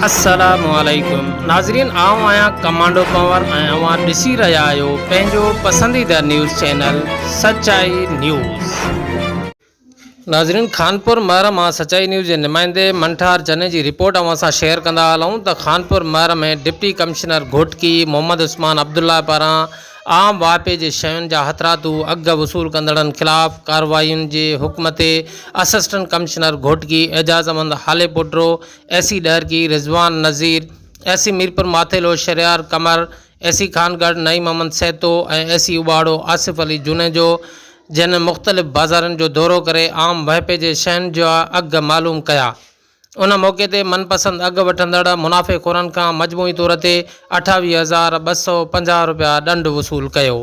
अस्सलामुअलैकुम नाज़रीन, आऊं आहियां कमांडो कंवर ऐं अवां ॾिसी रहिया आहियो पंहिंजो पसंदीदा न्यूज़ चैनल सचाई न्यूज़। नाज़रीन, खानपुर महर मां सचाई न्यूज़ जे नुमाइंदे मंठार जने जी रिपोर्ट अवां सां शेयर कंदा हलूं त खानपुर महर में डिप्टी कमिश्नर घोटकी मोहम्मद उस्मान अब्दुल्ला पारां आम वापे जे शयुनि जा हथरातू अघ वसूल कंदड़नि खिलाफ़ कार्रवाइयुनि जे हुक्म ते असिस्टेंट कमिश्नर घोटकी एजाज़ अहमद हाले पुटरो, एसी डहरकी रिजवान नज़ीर, एसी मीरपुर माथेलो शरियार कमर, एसी खानगढ़ नई मोहम्मद सैतो ऐं एसी उबाड़ो आसिफ अली जुनेजो जिन मुख़्तलिफ़ बाज़ारनि जो दौरो करे आम वाहिपे जे शयुनि जा अघ मालूम कया। उन मौक़े ते मनपसंद अघ वठंदड़ मुनाफ़ेख़ोरनि खां मजमूई तौर ते 28,250 रुपया ॾंड वसूल कयो।